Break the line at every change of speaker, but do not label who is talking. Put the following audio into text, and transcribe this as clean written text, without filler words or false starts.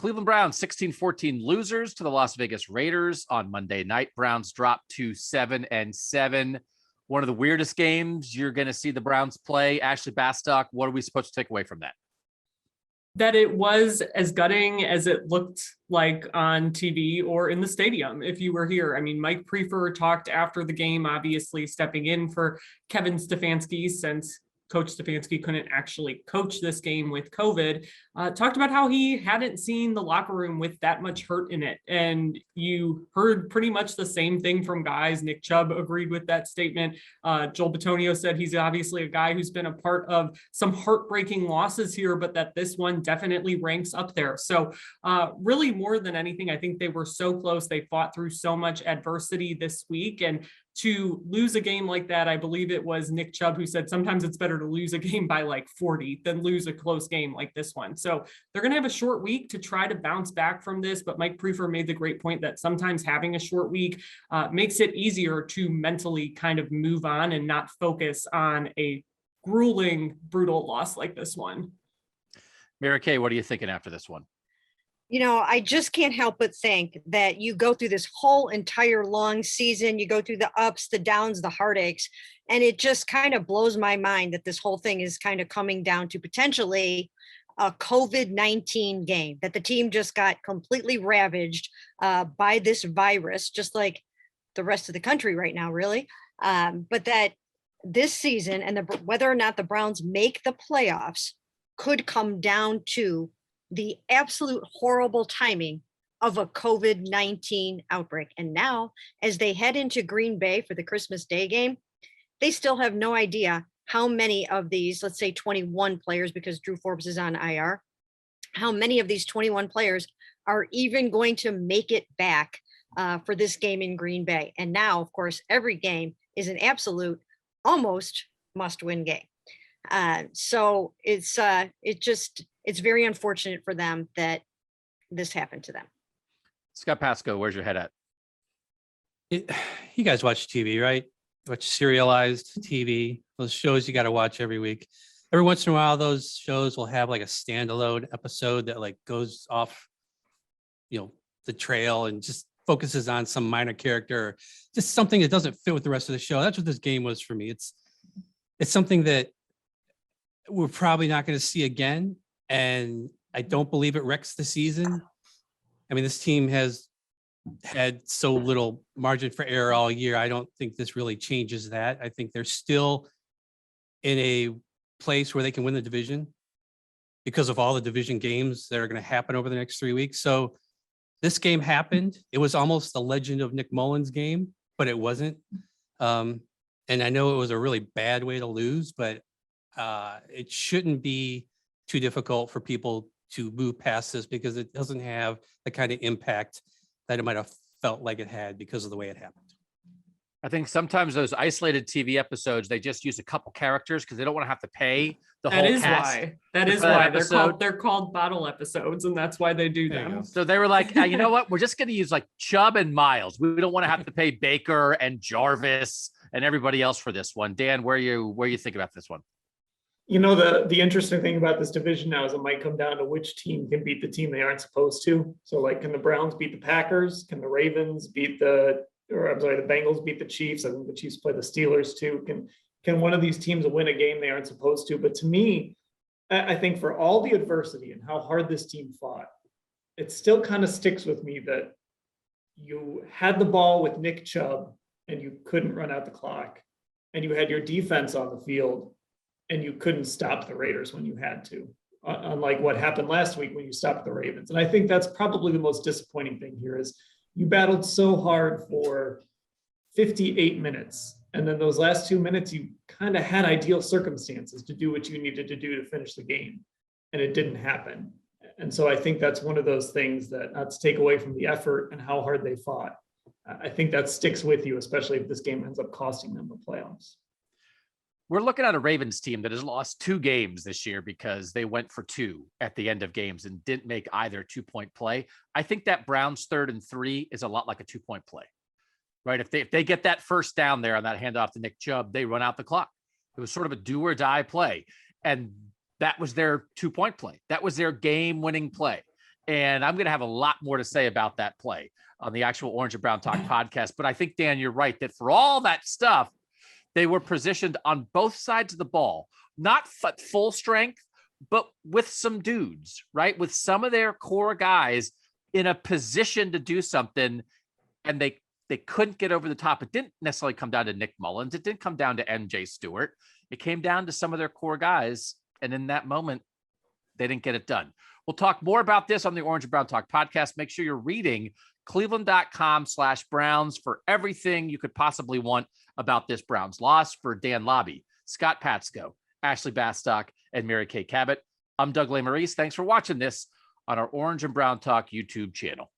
Cleveland Browns 16-14 losers to the Las Vegas Raiders on Monday night. Browns dropped to 7-7. One of the weirdest games you're going to see the Browns play. Ashley Bastock, what are we supposed to take away from that?
That it was as gutting as it looked like on TV or in the stadium if you were here. I mean, Mike Prefer talked after the game, obviously stepping in for Kevin Stefanski since Coach Stefanski couldn't actually coach this game with COVID, talked about how he hadn't seen the locker room with that much hurt in it. And you heard pretty much the same thing from guys. Nick Chubb agreed with that statement. Joel Bitonio said he's obviously a guy who's been a part of some heartbreaking losses here, but that this one definitely ranks up there. So really more than anything, I think they were so close. They fought through so much adversity this week, and to lose a game like that, I believe it was Nick Chubb who said sometimes it's better to lose a game by like 40 than lose a close game like this one. So they're going to have a short week to try to bounce back from this. But Mike Prefer made the great point that sometimes having a short week makes it easier to mentally kind of move on and not focus on a grueling, brutal loss like this one.
Mary Kay, what are you thinking after this one?
You know, I just can't help but think that you go through this whole entire long season, you go through the ups, the downs, the heartaches, and it just kind of blows my mind that this whole thing is kind of coming down to potentially a COVID-19 game, that the team just got completely ravaged by this virus, just like the rest of the country right now, really. But that this season and whether or not the Browns make the playoffs could come down to the absolute horrible timing of a COVID-19 outbreak. And now, as they head into Green Bay for the Christmas Day game, they still have no idea how many of these, let's say 21 players, because Drew Forbes is on IR, how many of these 21 players are even going to make it back for this game in Green Bay. And now, of course, every game is an absolute, almost must-win game. So it's very unfortunate for them that this happened to them.
Scott Patsko, where's your head at?
You guys watch TV, right? Watch serialized TV, those shows you got to watch every week. Every once in a while, those shows will have like a standalone episode that like goes off, the trail and just focuses on some minor character, or just something that doesn't fit with the rest of the show. That's what this game was for me. It's something that we're probably not going to see again. And I don't believe it wrecks the season. I mean, this team has had so little margin for error all year. I don't think this really changes that. I think they're still in a place where they can win the division because of all the division games that are going to happen over the next 3 weeks. So this game happened. It was almost the legend of Nick Mullins game, but it wasn't. And I know it was a really bad way to lose, but it shouldn't be too difficult for people to move past this because it doesn't have the kind of impact that it might have felt like it had because of the way it happened.
I think sometimes those isolated TV episodes, they just use a couple characters because they don't want to have to pay the whole cast.
That is why they're called bottle episodes, and that's why they do them. So
they were like, you know what? We're just going to use like Chubb and Miles. We don't want to have to pay Baker and Jarvis and everybody else for this one. Dan, where you think about this one?
The interesting thing about this division now is it might come down to which team can beat the team they aren't supposed to. So like, can the Browns beat the Packers? Can the Ravens beat the Bengals beat the Chiefs? I think the Chiefs play the Steelers too. Can one of these teams win a game they aren't supposed to? But to me, I think for all the adversity and how hard this team fought, it still kind of sticks with me that you had the ball with Nick Chubb and you couldn't run out the clock, and you had your defense on the field and you couldn't stop the Raiders when you had to, unlike what happened last week when you stopped the Ravens. And I think that's probably the most disappointing thing here is you battled so hard for 58 minutes. And then those last 2 minutes, you kind of had ideal circumstances to do what you needed to do to finish the game. And it didn't happen. And so I think that's one of those things that, not to take away from the effort and how hard they fought, I think that sticks with you, especially if this game ends up costing them the playoffs.
We're looking at a Ravens team that has lost 2 games this year because they went for 2 at the end of games and didn't make either 2-point play. I think that Browns 3rd and 3 is a lot like a 2-point play, right? If they get that first down there on that handoff to Nick Chubb, they run out the clock. It was sort of a do or die play. And that was their 2-point play. That was their game winning play. And I'm going to have a lot more to say about that play on the actual Orange and Brown Talk podcast. But I think, Dan, you're right that for all that stuff, they were positioned on both sides of the ball, not full strength, but with some dudes, right? With some of their core guys in a position to do something, and they couldn't get over the top. It didn't necessarily come down to Nick Mullins. It didn't come down to MJ Stewart. It came down to some of their core guys. And in that moment, they didn't get it done. We'll talk more about this on the Orange and Brown Talk podcast. Make sure you're reading cleveland.com/Browns for everything you could possibly want about this Browns loss. For Dan Labbe, Scott Patsko, Ashley Bastock, and Mary Kay Cabot, I'm Doug Lesmerises. Thanks for watching this on our Orange and Brown Talk YouTube channel.